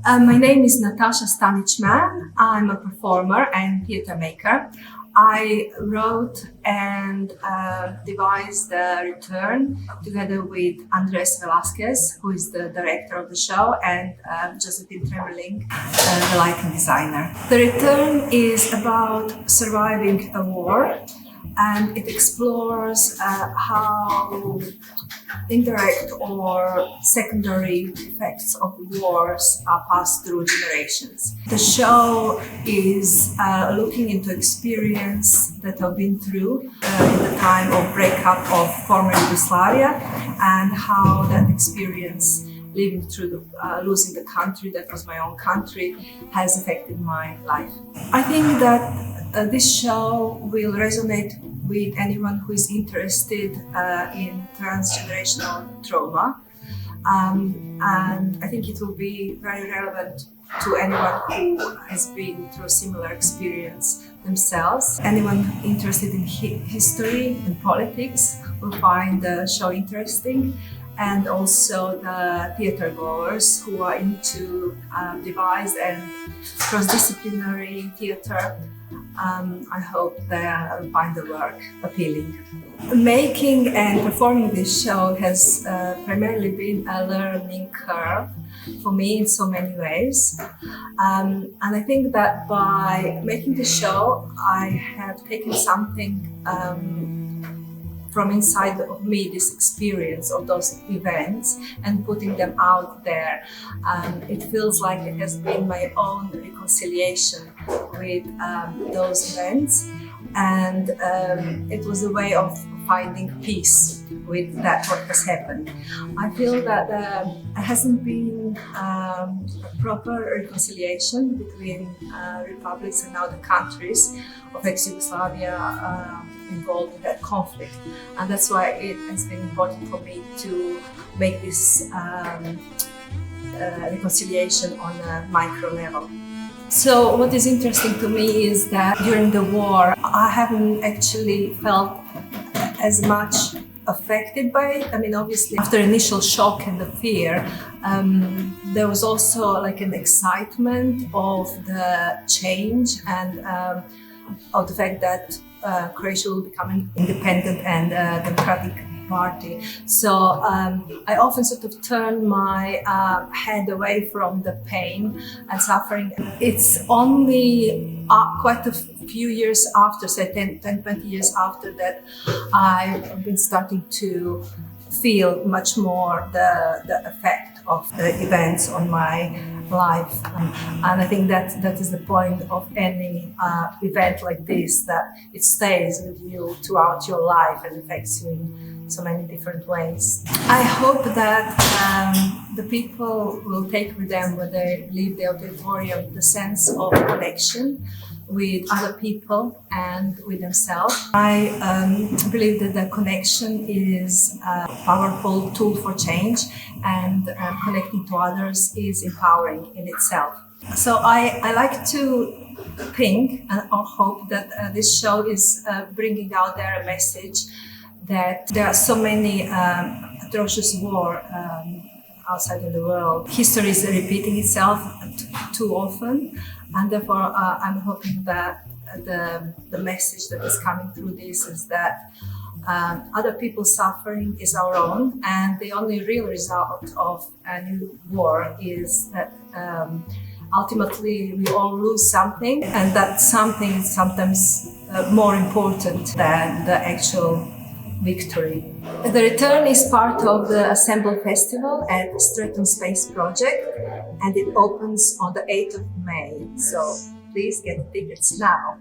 My name is Natasha Stanic Mann. I'm a performer and theatre maker. I wrote and devised the return together with Andres Velasquez, who is the director of the show, and Josephine Tremerling, the lighting designer. The return is about surviving a war, and it explores how indirect or secondary effects of wars are passed through generations. The show is looking into experience that I've been through in the time of breakup of former Yugoslavia, and how that experience living through losing the country that was my own country has affected my life. I think that this show will resonate with anyone who is interested in transgenerational trauma, and I think it will be very relevant to anyone who has been through a similar experience themselves. Anyone interested in history and politics will find the show interesting, and also the theatre goers who are into devised and cross-disciplinary theatre. I hope they'll find the work appealing. Making and performing this show has primarily been a learning curve for me in so many ways. And I think that by making the show, I have taken something from inside of me, this experience of those events, and putting them out there. It feels like it has been my own reconciliation with those events, and it was a way of finding peace with that what has happened. I feel that there hasn't been a proper reconciliation between republics and now the countries of ex-Yugoslavia involved in that conflict, and that's why it has been important for me to make this reconciliation on a micro level. So what is interesting to me is that during the war I haven't actually felt as much affected by it. I mean, obviously after initial shock and the fear, there was also like an excitement of the change and of the fact that Croatia will become an independent and democratic party. So I often sort of turn my head away from the pain and suffering. It's only quite a few years after, say 10, 20 years after that, I've been starting to feel much more the effect of the events on my life. And I think that is the point of any event like this, that it stays with you throughout your life and affects you in so many different ways. I hope that the people will take with them when they leave the auditorium the sense of connection with other people and with themselves. I believe that the connection is a powerful tool for change, and connecting to others is empowering in itself. So I like to think or hope that this show is bringing out there a message that there are so many atrocious war outside in the world. History is repeating itself too often, and therefore I'm hoping that the message that is coming through this is that other people's suffering is our own, and the only real result of a new war is that ultimately we all lose something, and that something is sometimes more important than the actual victory. The return is part of the Assemble Festival at Stratton Space Project, and it opens on the 8th of May. So please get tickets now.